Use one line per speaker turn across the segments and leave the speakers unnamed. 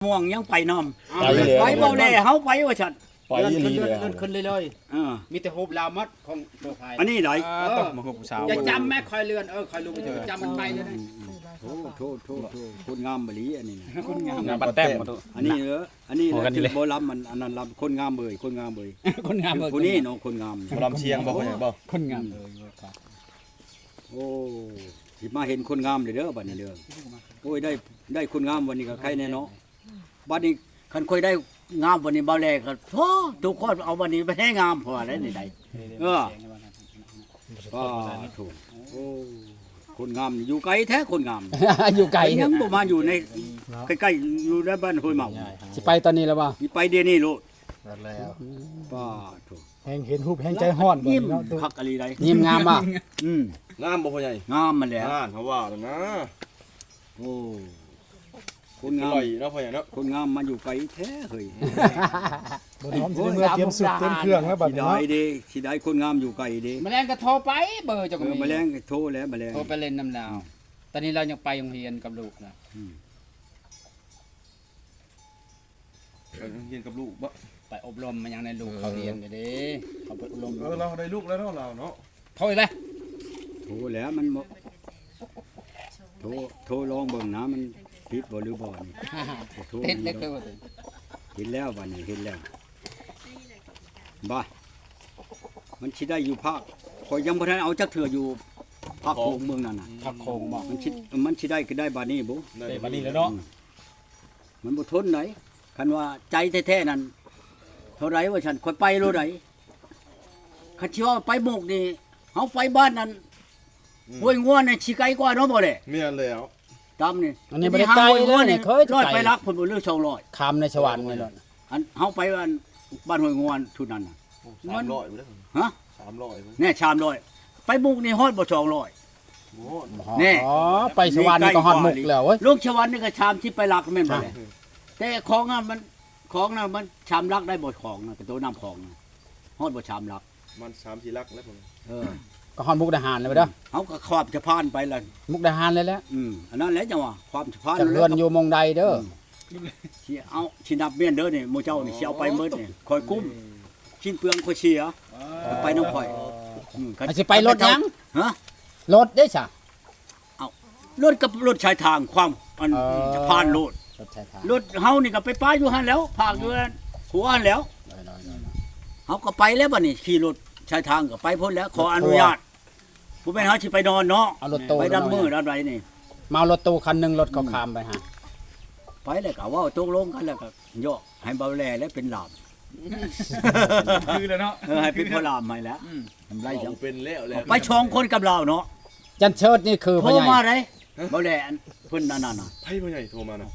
ม่วงยังไปนำ
ไปเลย
ไปบ่แลเฮาไปว่าซั่น
ไปอีหลีเลย
เลื่อนขึ้นเลย
เออ
มีแต่โฮบลาวมัดของโปรไฟล์
อันนี้ไหน
ต้องมาคุยกับสาว
อย่าจำแม่คอยเลื่อนคอยรู้ไปเถอะจำมันไปเลยนะ
โทษคนงามบ่หลีอันนี้นะ
คนงาม
งานปัดแต้มมาตัว
อันนี้เหรออันนี้
โอ้กันนี่เลย
บ่ลำมันอันนั้นลำคนงามเบยคนงามเบย
คนงามเลย
ผู้นี้เนาะคนงาม
บ่ลำเชียงบ่พ่อใหญ่บ่
คนงาม
โอ้สิมาเห็นคนงามเด้อบัดนี้เด้อโอ้ยได้คนงามวันนี้ก็ใครแน่เนาะบัดนี้คันค่อยได้งามวันนี้บ่แลก็โธ่ทุกคนเอาวันนี้ไปให้งามเพราะอะไรนี่ได้เออก็ถูกโอ้คนงามอยู่ไกลแท้คนงาม
อยู่ไกล
ยังบ่มาอยู่ในใกล้ๆอยู่ในบ้านห้วยเมา
สิไปตอนนี้แล้วบ่
มีไปเดี๋ยวนี้โลด
แล้ว
ป้าถูก
แหงเห็นรูปแหงใจฮ้อนบ่
ยิ้ม
เนาะตัว
คักอะไรได้
ยิ้มงามบ่
งามบ่พ่อใหญ่
งามมันแหละ
งานเขาว่าแล้วนะ
โอ้คน
อง
าม
ร่อยเนาะพ่อใหญ่เนาะ
คนงามมาอยู่ไกลแท้เฮ้ย
บ่น้อมสิได้เมื่อเตรียมสุดเตรียมเครื่องแล้วบัด
สิ
นี้
ได้
เนาะ
เด้สิได้คนงามอยู่ไกลเด้
แมลงก็โทรไปเบอร์เจ้าก็มี
แมลงโทรแล้วแมลง
โทรไปเล่นน้ำลาวตอนนี้เรายังไปโรงเรียนกับลูกนะ
ไปเรียนกับลูกบ่
ไปอบรมมายังในลูกเขาเรียนเด้เขาไปอบรม
เราได้ลูกแล้วเนาะเราเนาะ
โทรอีกเลย
โทรแล้วมันบ่โทรลองเบิ่งนะมันผิดบ่หรือบ่นี่โทร
ติดเล็กเลยว่า
เห็นแล้วบัดนี้เห็นแล้วบ่มันสิได้อยู่ภาคข่อยยังบ่ทันเอาจักเทื่ออยู่ภาคโขงเมืองนั่นน่ะ
พักโคงบอก
มันสิได้ก็ได้บัดนี้บ่
ได้บัดนี้แล้วเนาะ
มันบ่ทนไหนคันว่าใจแท้ๆนั่นเท่าไรว่าฉันค่อยไปโลดไหนคันสิว่าไปหมกนี่เฮาไปบ้านนั้นห้วยงัวนี่สิไกลกว่าเนาะบ่แหละ
เมียนแล้ว
ตามนี่
อันนี้บ่ได้ไกลเลยนี่เคย
ร้อย
ไก
ไป
ล
รักเพิ่นบ่เลือก200
คำในสวรรค์นี่แหละ
อันเฮาไปบ้านห้วยงัวทุนนั้นน่ะ
300บ่ได้
ฮะ
300บ่
แน่300ไปบุกนี่ฮอดบ่200
โอ้
แน่
อ๋อไปสวรรค์นี่ก็ฮอดมุกแล้วเว้ย
ลงชวันนี่ก็ชามที่ไปรักแม่นบ่แหละแต่ของน่ะมันชามรักได้บ่ของน่ะกระโตน้ำของน่ะฮอดบ่ชามรัก
มัน3-4ลักแล้วผม
เออ
ก็ฮอดมุกดาหารเลยไปเด้อ
เขาก็ขอบจะพานไปเลย
มุกดาหารเลยแหล้ว
อันนั้นแหละจังหวะความจะพาน
จักเรือนอยู่มงใดเด้อ
สิเอาชินับเมียนเด้อนี่หมู่เจ้านี่สิเอาไปหมดนี่คอยกุ้มชิ้นเปลืองคอยเชียไปน้ำข่อยคัน
อาสิไปรถยัง
ฮะ
รถได้ซะ
รถกับรถชายทางความมัน
เออ
จะพานรถ
รถใช้ทาง
รถเฮานี่ก็ไปป้าอยู่หั่นแล้วภาคอยู่นั่นหัวหั่นแล้วเฮาก็ไปแล้วบัดนี้ขี่รถชายทางก็ไปพ้นแล้วขออนุญาตผู้เป็นเฮาสิไปนอนเนาะ
เอารถตู้
ไปดำมือดำไรนี่
เมารถตู้คันหนึงรถเขาขามไปหา
ไปแล้วก็เว่าตกลงกันแล้วก็ย่อให้เบาแลและเป็นลาม
คือแล้วเนาะ
ให้เป็นพระรามให้แล้วทำไรจัง
เป็นแล้วแล้ว
ไปชองคนกับเราเนาะ
จันเชิดนี่คือ
โท
พ่อ
ร
ใหญ่
มาได้เบาแลอันเพิ่นนั่นน่ะ
ไผพ่อใหญ่โทรมานะ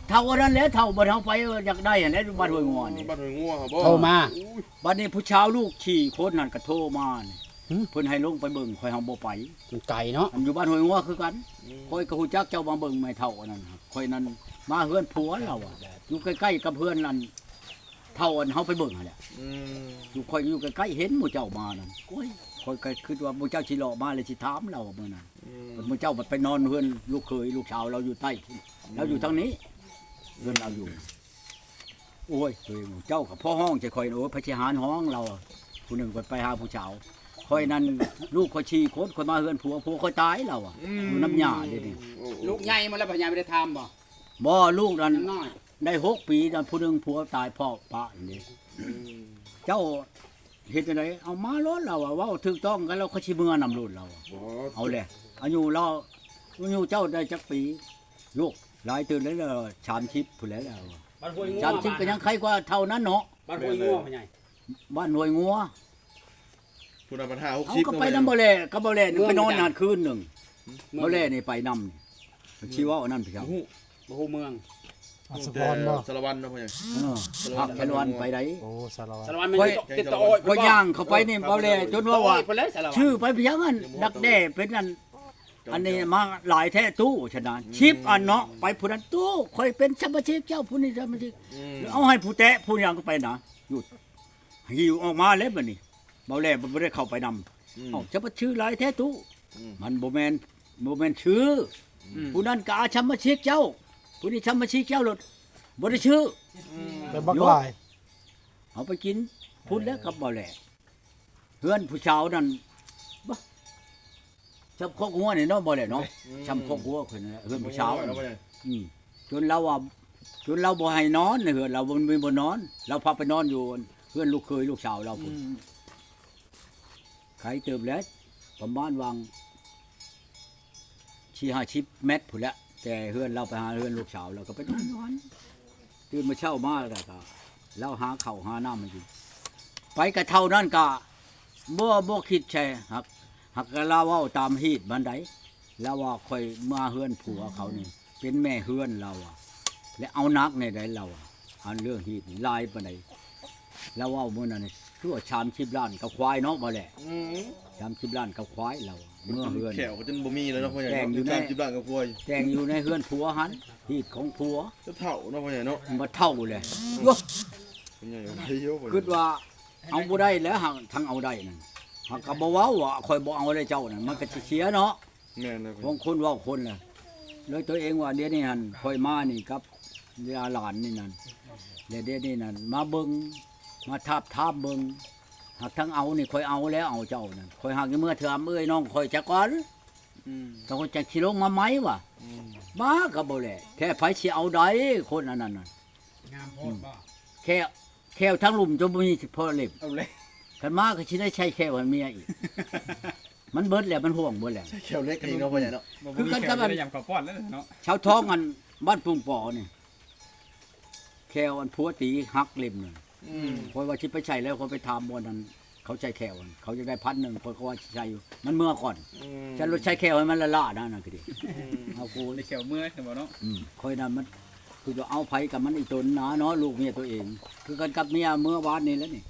เท่านั้นแหล้วเท่าบ่เท่าไปอยากได้อันนั้นบ้านห้วยงอนนี่
บ้านห้วยงัวครับบ่
โทรมา
บัดนี้ผู้ชาวลูกขี่คนนั่นก็โทรมานี่
หึ
เพิ่นให้ลงไปเบิ่งข่อยเฮาบ่ไป
มันไกลเนาะ
อันอยู่บ้านห้วยงอคือกันข่อยก็ฮู้จักเจ้ามาเบิ่งไม่เท่าอันนั้นครับข่อยนั้นมาเฮือนผัวเราอะอยู่ใกล้ๆกับเพื่อนนั่นเท่าอันเฮาไปเบิ่งหั่นแหละ
อืม
อยู่คอยอยู่ใกล้ๆเห็นหมู่เจ้ามานั่นโอ้ยคอยก็คิดว่าหมู่เจ้าสิเลาะมาเลยสิถามเราเมื่อนั้นหมู่เจ้าบัดไปนอนเฮือนลูกเคยลูกสาวเราอยู่ใต้เราอยู่ทางนี้เฮือนเราอยู่โอ้ยเฮ้ยหมู่เจ้ากับพ่อห้องจะคอยโอ้ยพระชิหารห้องเราผู้หนึ่งไปหาผู้สาวคอยนั้นลูกคอยชีโคตรคอยมาเฮือนผัวคอยตายเราอ่ะอยู่น้ำยาเลยนี่
ลูกใหญ่มาแล้วพ่อใหญ่ไม่ได้ทำบ่
บ่ลูกนั้น
น้อย
ได้6 ปีนั้นผู้หนึ่งผัวตายพ่อปะนี่เจ้าเฮ็ดจังไดเอามารถเราอะเว้าถูกต้องกันแล้วเขาสิเมื่อนำรุ่นเราอะ
บ่
เอาแหละอายุเราอายุเจ้าได้จักปีลูกหลายตื่นแล้วชามชิปผู้แล้ว
บ้านห้วยงัว
ชามชิปก็ยังใครกว่าเท่านั้นเนาะ
บ้านห้วยงัวพ่อใหญ่
บ้านหน่วยงัว
ผู้นำปัญหา
เอา
60
ก็ไปนำบ่แลก็บ่แลนี่ไปนอนนานคืนหนึงบ่แลนี่ไปนำนี่ชีว่าอันนั้นพี่ครับ
ฮู้
บ่ฮู้เมือง
อัศพรบ่
สารวัตรเนาะพ่อใหญ่
พักแค่วันไปได้
โอ้สารวัต
สาร รวัตรมัน
ค่อย
ติดต่อโอ้ย
ก็ย่างเข้าไปนี่บ่แลจนว่าว่า
ไปเลยสารวัตร
ชื่อไปเพียงอันดักแด้เป็นอันนี้มาหลายแท้ตู้ฉะนั้นชิปอันเนาะไปผู้นั้นตู้ค่อยเป็นสมาชิกเจ้าผู้นี้สมาชิก เอาให้ผู้แตะผู้ยังก็ไปนะหยุดหิวออกมาแล้วบัดนี้เบาแลบ่ได้เข้าไปนำเอาจะมาชื่อหลายแท้ตู้มันบ่แม่นชื่ออผู้นั้นก็อาชำมาชิกเจ้าผู้นี้ชำมาชิกเจ้ารถ บ่ได้ชื่อ
แต่บักหลาย
เอาไปกินพุ่นแล้วกับบ่แหละเพื่อนผู้ชาวนั่นบ่ชับคกหัวนี่เนาะบ่แหละเนาะชับคกหัวเพิ่นน่ะเพื่อนผู้ชาว
เนาะพ่อใหญ่
จนเราว่าจนเราบ่ให้นอนเฮือนเราบ่มีบ่นอน เราพาไปนอนอยู่เพื่อนลูกเคยลูกสาวเราพุ่นใครเติบแล้วประมาณวาง4-50 เมตรพุ่นแหละแต่เฮือนเราไปหาเฮือนลูกสาวเราก็ไปนอนตื่นมาเช้ามาแล้วก็เราหาข้าวหาน้ำมากินไปก็เท่านั้นก็บ่คิดใช่หักเราเว้าตามฮีตบันไดแล้วว่าค่อยมาเฮือนผัวเขานี่เป็นแม่เฮือนเราอ่ะและเอานักในใดเราอ่ะอันเรื่องฮีตนี่ลายปานใดแล้วว่ามื้อนั้นคือว่า30 ล้านกับควายเนาะบ่แหละ30 ล้านกับควายเราอะเมื่อเฮือน
แขวก็จนบ่มีแล้วเนาะพ่อใหญ่
แกงอยู่ใน
30ล้านกับพวย
แต่งอยู่ในเฮือนผัวหันฮีตของผัว
จะเฒ่าเนาะพ่อใหญ่เนาะ
มันบ่เท่าเลย
พ่อใหญ่ไปเยอะพ่อใหญ่
คิดว่าเอาบ่ได้แล้วหักทั้งเอาได้นั่นหักก็บ่เว้าว่าข่อยบ่เอาเลยเจ้านั่นมันก็สิเสียเนาะ
แม่นเลย
ของคนเว้าคนน่ะเลยตัวเองว่าเดี๋ยวนี้หั่นข่อยมานี่กับยาหลานนี่นั่นเดี๋ยวนี้นั่นมาเบิ่งมาทาบเบิ่งหักทั้งเอานี่ข่อยเอาแล้วเอาเจ้านั่นข่อยหักอยู่เมื่อเถื่อมเอ้ยน้องข่อยจะก่อนต้องจะสิลงมาไหมวะมาก็บ่แลแค่ไผสิเอาได้คนอันนั้นน่ะ
งามโพดบ่
แค่ทั้งหลุมจนบ่มีพอเล็บ
เอาเลย
คันมาก็สิได้ใช้แค่วันเมียอีก มันเบิดแล้วมันห่วงเบิดแล้ว
แขวเล็กนี่เนาะพ่อใหญ่เนาะ
คือกันกับ
ได้ยำข้าวป้อนแล้วเนาะ
ชาวท้องกันบ้านปุงปอนี่แควอันผัวตีหักเล็บนึงคอยว่าสิไปใช้แล้วคนไปถามบ่นั้นเขาใช้แควอันเขาจะได้1,000คอยก็ว่าสิใช้อยู่มันเมื่อก่อนฉันรถใช้แควให้มันละล่านะนั่นคือดิเอากู
ในเขียวเมื่อยเห็นบ่เนาะ
คอยนั้นมันคือว่าเอาไผกับมันอีตนนะเนาะลูกเมียตัวเอง คือกันกับเมียเมื่อวานนี้แล้วนี่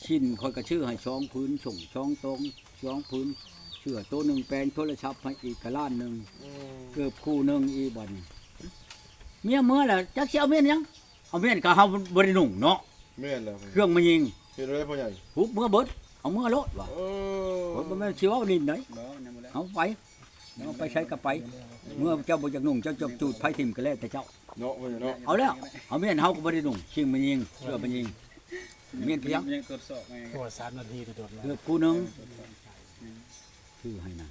ชิ้นคอยก็ชื่อให้ช่องพื้นส่งช่องตรงช่องพื้นเชื่อตัวหนึ่งแปลงโทรศัพท์ให้อีกกะล้านหนึ่งเกือบคู่หนึ่งอีบัดนเมียเมื่อแหละจักสิเอาเมียนยังเอาเมียนก็เฮาบ่ได้นุ่งเนาะ
แม่นแล้ว
เครื่องมายิง
เฮ็ดได้พ่อใหญ่
หุบเมื่อเบิดเอาเมื่อรถว่ะ
เออ
บ่แม่นสิเว้านิดหน่อย
บ่ยังบ่แล้ว
เอาไปเอาไปใช้ก็ไป เมื่อเจ้าบ่อยากนุ่งเจ้าจบจูดไผทิ่มก็แล้วแต่เจ้า
เนาะพ่อใหญ่เนาะ
เอาแล้วเอาเมียนเฮาก็บ่ได้นุ่งชิงมายิงเชื่อมายิงเมียนเพียง
ยังตรวจสอบไง
ตัว3นาทีโดดๆแล้ว
เกือบคู่หนึงชื่อให้นะ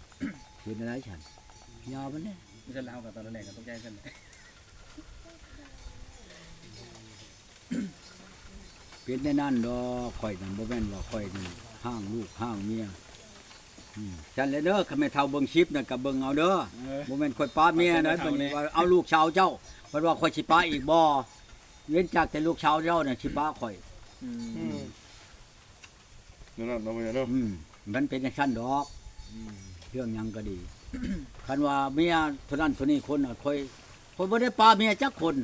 คืออะไรฉันยาวมันเนี่ย
ไม่ใช่แล้วกับตอนแรกก็ตกใจกันเลย
เป็นได้นั่นดอกข่อยนั่นบ่แม่นว่าข่อยนี่ห้างลูกห้างเมียฉันเลยเด้อคันแม่เฒ่าเบิ่งคลิปนั่นก็เบิ่งเอาเด้อบ่แม่นข่อยป้าเมียนะเบิ่งว่าเอาลูกชาวเจ้าเพิ่นว่าข่อยสิป้าอีกบ่เว้นจากแต่ลูกชาวเจ้าน่ะสิป้าข่อย
นั่นน่ะเนาะพ่อใหญ่เนาะ
มันเป็นจังซั่นดอกเรื่องหยังก็ดีคันว่าเมียเท่านั้นเท่านี้คนน่ะข่อยบ่ได้ป้าเมียจักคน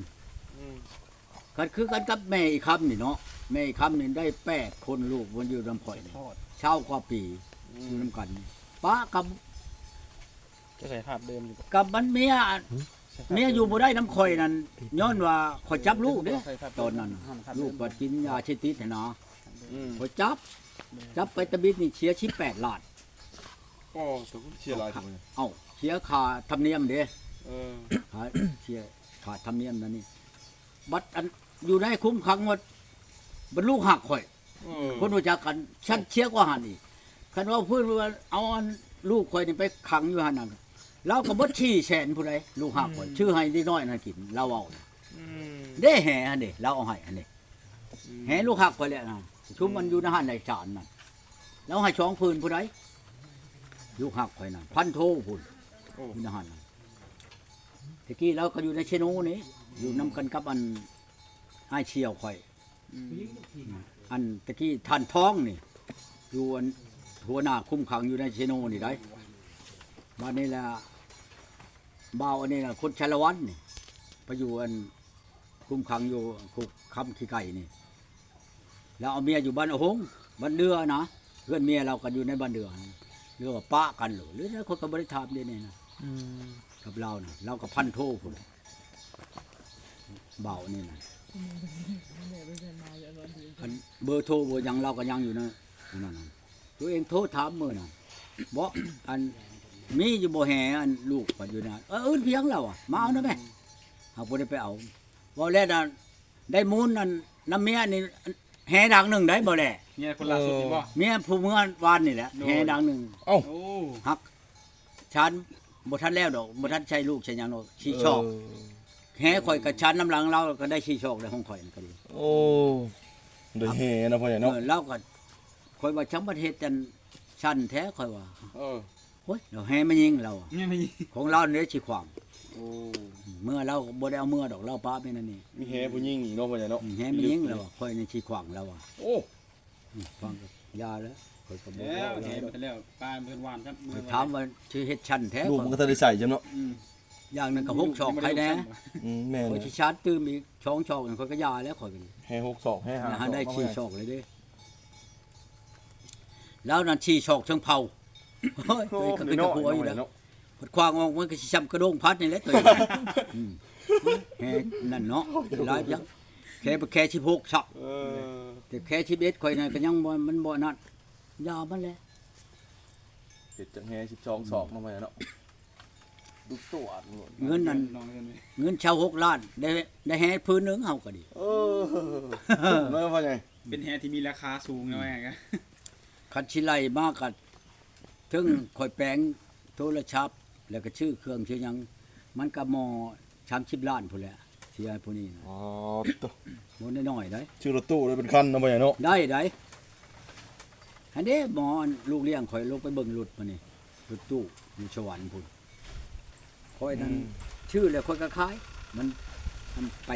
ก็คือกันกับแม่อีกคำนี่เนาะแม่อีกคำนี่ได้8คนลูกมันอยู่นำข่อยนี่เช่ากว่าปีอยู่นำกันนี่ป้ากับ
จะใส่ภาพเดิมอยู่
กับมันเมียอยู่บ่ได้น้ำข่อยนั่นย้อนว่าข่อยจับลูกเด้ตอนนั้นลูกก็กินยาชิติดนะข่อยจับไปตะบิดนี่เสีย18 ล้าน
ก็ตัวเชียร์หลายพ่อใหญ่
เอ้าเสียค่าธรรมเนียมเด้
เออ
เสียค่าธรรมเนียมนั่นนี่บัดอันอยู่ในคุ้มขังหมดบรรลุหักข่อยคนรู้จักกันฉันเชียกว่าหันอีกคันว่าพูดว่าเอาอันลูกข่อยนี่ไปขังอยู่หันนั่นเราก็บ่ชี้แสนผู้ใดลูกหักข่อยชื่อให้ได้น้อยน่ะกินเราเอาได้แห่อันนี้เราเอาให้อันนี้แห่ลูกหักข่อยแหละนะชุมมันอยู่ในหันในศาลนั่นแล้วให้2พื้นผู้ใดลูกหักข่อยนั่นพันโทพุ่นอยู่ในหันนั่นตะกี้เราก็อยู่ในเชโนนี่อยู่นํกันกับอันอ้ายเชียวข่อยอันตะกี้ท่านท้องนี่อยู่อันหัวหน้าคุ้มขังอยู่ในเชโนนี่ได้บ้านนี้ล่ะบ่าวอันนี้ล่ะคนชาละวันนี่ไปอยู่อันคุ้มขังอยู่คุกคำขี้ไก่นี่แล้วเอาเมียอยู่บ้านหงส์บ้านเดือนะเพื่อนเมียเราก็อยู่ในบ้านเดือเรือว่าปะกันหรือคนก็บ่ได้ถามเด้นี่นะกับเราน่ะเราก็พันโทพุ่นเบานี่นะอันเบอร์โทรบ่ยังเราก็ยังอยู่นะนั่นน่ะตัวเองโทรถามมื้อน่ะบ่อันมีอยู่บ่แห่อันลูกก็อยู่นะเอิ้นเพียงเราอ่ะมาเอานะแม่เฮาบ่ได้ไปเอาว่าแล้วน่ะ ได้มูลนั่นน้ำเมียนี่แห่ดังหนึ่งได้บ่แหละ
เนี่ยคนล่าสุดนี่บ่
เมียผู้เมื่อวานนี่แหละแห่ดังหนึ่ง
โอ้
ฉันบ่ทันแล้วดอกบ่ทันใช้ลูกใช้หยังดอกชี้ชอกแห่ข่อยกับฉันน้ำหลังเราก็ได้ชี้ชอกได้ของข่อยนั่นก็ดี
โอ้ได้เฮนะพ่อใหญ่เนาะ
เราก็ข่อยว่าจังประเทศจันชันแท้ข่อยว่า
เออ
โอ้ยเราแห่มายิงเราอะ
เนี่ยไม่
ของเราเนี่ยสิขวาง
โอ้
เมื่อเราบ่ได้เอาเมื่อดอกเราป้าไปนั่นนี่
มีเฮผู้หญิงอีกเนาะพ่อใหญ่เนาะ
แห่มายิงเราอะข่อยนี่สิขวางเราอะ
โอ้
ฟังก็ยาแล้วข่อยก็บ่
แล้ว
เอา
แห
แล้ว
ไปแล้วปลาเพิ่นหวานครับ
ข่อยถามว่าสิเฮ็ดชันแท้
ลูก
ข่
มัน
อย
ก็ทันได้ใส่จังเนาะ
อย่างหนึงก็หกชอกใครแน่
แม่น
ข่อย
เลย
สิชาร์จตื้มอีกช่องชอกนั่นข่อยก็ยาแล้วข่อยก็นี่
เฮ6ศอกเฮ5
นะฮะได้ชี้ชอกเลยเด้แล้วนั่นชี้ชอกเชิงเผาเฮ้ย
โอ้
ตัวเองก็
ย
เป็นกระหัวอยู่แล้ว
เนาะ
พดควางออกมันก็สิช้ำกระโดงพัดนี่แหละตัวเองอืมแค่นั่นเนาะหลายจังแค่ไปแค่16ชัก
เออ
แต่แค่11ข่อยนั่นก็ยังบ่มันบ่นั่นยามันแหละ
เฮ็ดจังเฮ12ศอกมาพ่อใหญ่เนาะดูตัวอัดหมด
เงินนั่น
ลองกันเลย
เงินชาว6ล้านได้แฮ่พื้นหนึงเฮาก็ดี
เออเนาะพ่อใหญ่
เป็นแฮที่มีราคาสูงไงว่าไง
คันสิไล่มาก็ถึงข่อยแปลงโทรศัพท์แล้วก็ชื่อเครื่องชื่อหยังมันก็มอ30ล้านพุ่นแหละเสียผู้นี้นะ
อ๋อตัว
บ่น้อยๆได้
ชื่อรถตู้เลยเป็นคันเนาะพ่อใหญ่เนาะ
ได้อันนี้หมอลูกเลี้ยงข่อยลงไปเบิ่งรถมานี่รถตู้อยู่สวรรค์พุ่นข่อยนั้นชื่อแล้วข่อยก็ขายมันไป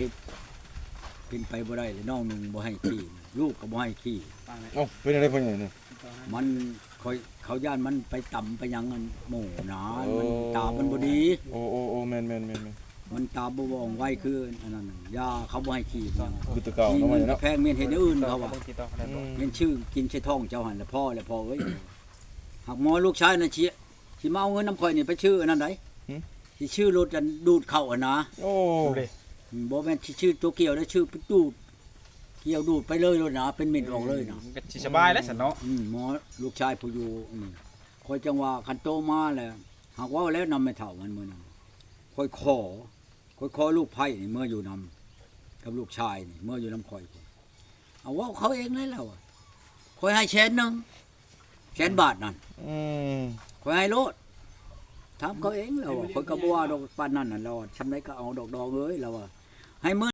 เป็นไปบ่ได้เลยน้องหนึงบ่ให้ขี่ลูกก็บ่ให้ขี่
ปลาไหน
เอ้าเป็นอะไรพ่อใหญ่เนี่ย
มันข่อยเขาย่านมันไปต่ำไปหยังอันหมู่หนา
โอ้
มันตามันบ่ดี
โอ้โอ้โอ้แม่นแม่นแม่นแม่น
มันตาบ่ว่องไวคืออันนั้นน่ะยาเขาบ่ให้ขี่มัน
คือตัวเก่า
ขี่
เนาะพ่
มั
อน ใหญ่เนาะ
แพงเมียนเฮ็ดอย่างอื่นเขาว่า
ติดต่อได้บ่
เมียนชื่อกินใช้ท้องเจ้าหันแล้วพ่อเอ้ยหากหมอลูกชายน่ะสิมาเอาเงินน้ำข่อยนี่ไปชื่ออันนั้นไดสิชื่อรถอันดูดเข้าอ่ะนะ
โอ้
บ่แม่นสิชื่อตัวเกี่ยวได้ชื่อดูดเกี่ยวดูดไปเลยนะเป็นเม็ดออกเลยนะ
ก็สิสบายแล้วสันเนาะ
หมอลูกชายผู้อยู่นี่คอยจังว่าคันโตมาแล้วหากว่าแล้วนำไม่เท่ามันมื้อนั้นคอยขอลูกไผ่นี่เมื่ออยู่นำกับลูกชายนี่เมื่ออยู่นำคอยเอาว่าเขาเองเลยแล้วอะคอยให้แสนหนึงแสนบาทนั่น
อืม
คอยให้โลดถามเขาเองแล้วอะคอยก็บ่ว่าดอกปานนั้นน่ะเราอะชำไดก็เอาดอกเอ้ยแล้วอะให้มื้อ